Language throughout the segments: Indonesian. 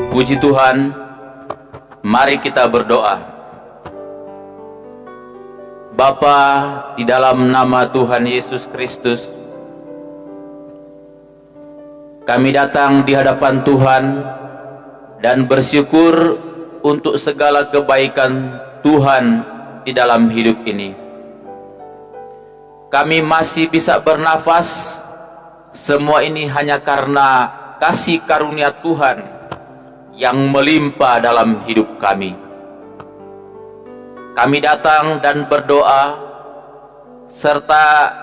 Puji Tuhan, mari kita berdoa. Bapa, di dalam nama Tuhan Yesus Kristus, kami datang di hadapan Tuhan dan bersyukur untuk segala kebaikan Tuhan di dalam hidup ini. Kami masih bisa bernafas, semua ini hanya karena kasih karunia Tuhan yang melimpah dalam hidup kami. Kami datang dan berdoa, serta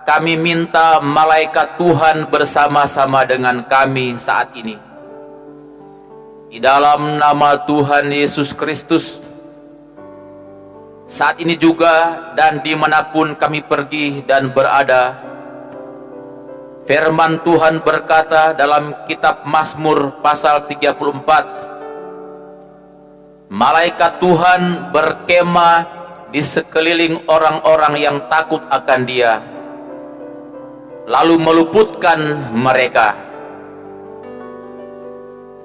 kami minta malaikat Tuhan bersama-sama dengan kami saat ini. Di dalam nama Tuhan Yesus Kristus, saat ini juga dan dimanapun kami pergi dan berada, firman Tuhan berkata dalam kitab Mazmur pasal 34, malaikat Tuhan berkemah di sekeliling orang-orang yang takut akan Dia, lalu meluputkan mereka.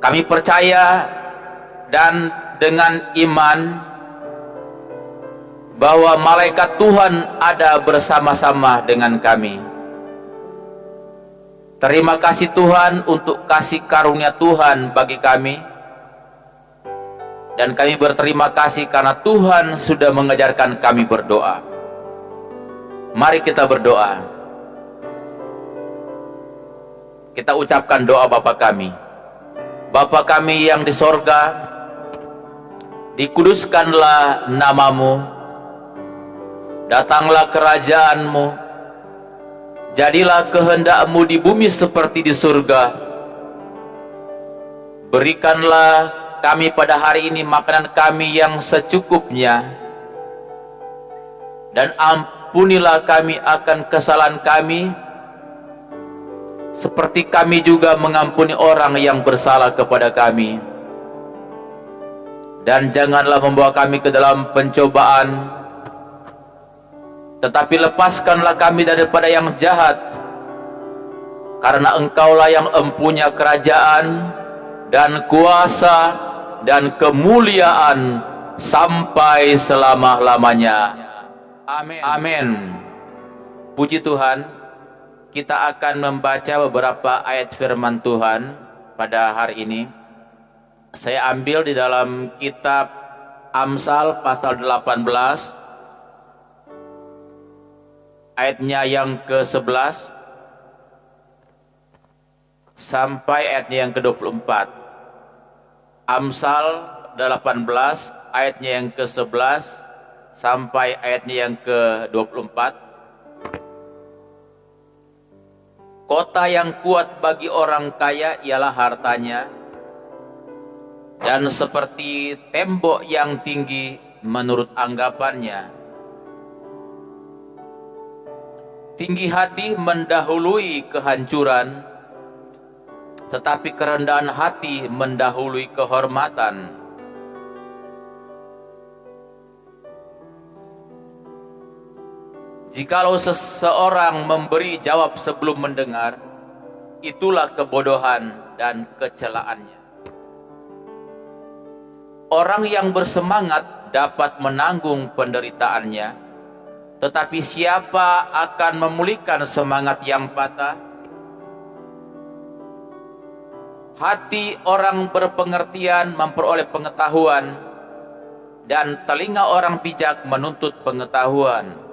Kami percaya dan dengan iman bahwa malaikat Tuhan ada bersama-sama dengan kami. Terima kasih Tuhan untuk kasih karunia Tuhan bagi kami, dan kami berterima kasih karena Tuhan sudah mengajarkan kami berdoa. Mari kita berdoa. Kita ucapkan doa Bapa kami. Bapa kami yang di sorga, dikuduskanlah namamu, datanglah kerajaanmu, jadilah kehendak-Mu di bumi seperti di surga. Berikanlah kami pada hari ini makanan kami yang secukupnya, dan ampunilah kami akan kesalahan kami, seperti kami juga mengampuni orang yang bersalah kepada kami. Dan janganlah membawa kami ke dalam pencobaan, tetapi lepaskanlah kami daripada yang jahat, karena Engkaulah yang empunya kerajaan dan kuasa dan kemuliaan sampai selama-lamanya. Amin. Amin. Puji Tuhan, kita akan membaca beberapa ayat firman Tuhan pada hari ini. Saya ambil di dalam kitab Amsal pasal 18, ayatnya yang ke-11 sampai ayatnya yang ke-24. Amsal 18 ayatnya yang ke-11 sampai ayatnya yang ke-24. Kota yang kuat bagi orang kaya ialah hartanya, dan seperti tembok yang tinggi menurut anggapannya. Tinggi hati mendahului kehancuran, tetapi kerendahan hati mendahului kehormatan. Jikalau seseorang memberi jawab sebelum mendengar, itulah kebodohan dan kecelaannya. Orang yang bersemangat dapat menanggung penderitaannya, tetapi siapa akan memulihkan semangat yang patah? Hati orang berpengertian memperoleh pengetahuan, dan telinga orang bijak menuntut pengetahuan.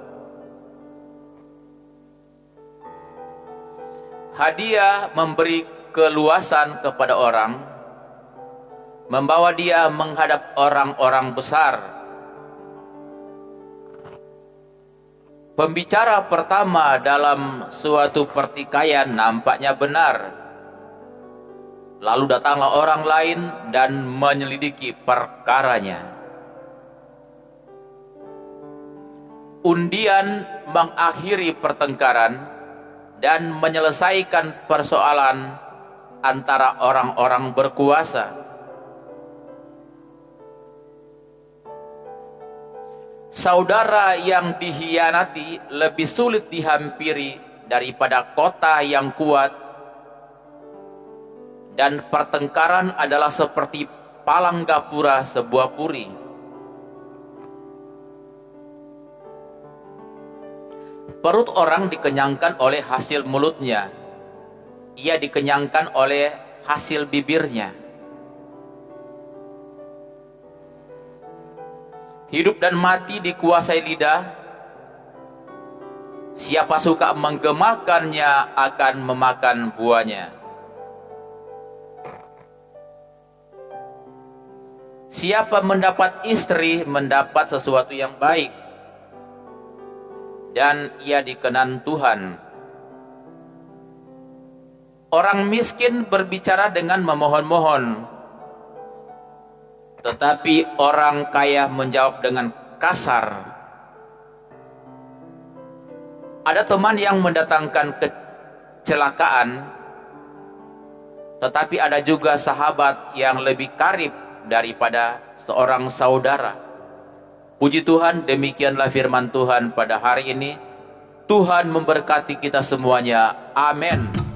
Hadiah memberi keluasan kepada orang, membawa dia menghadap orang-orang besar. Pembicara pertama dalam suatu pertikaian nampaknya benar, lalu datanglah orang lain dan menyelidiki perkaranya. Undian mengakhiri pertengkaran dan menyelesaikan persoalan antara orang-orang berkuasa. Saudara yang dikhianati lebih sulit dihampiri daripada kota yang kuat, dan pertengkaran adalah seperti palang gapura sebuah puri. Perut orang dikenyangkan oleh hasil mulutnya, ia dikenyangkan oleh hasil bibirnya. Hidup dan mati dikuasai lidah. Siapa suka menggemakannya akan memakan buahnya. Siapa mendapat istri mendapat sesuatu yang baik, dan ia dikenan Tuhan. Orang miskin berbicara dengan memohon-mohon, tetapi orang kaya menjawab dengan kasar. Ada teman yang mendatangkan kecelakaan, tetapi ada juga sahabat yang lebih karib daripada seorang saudara. Puji Tuhan, demikianlah firman Tuhan pada hari ini. Tuhan memberkati kita semuanya. Amin.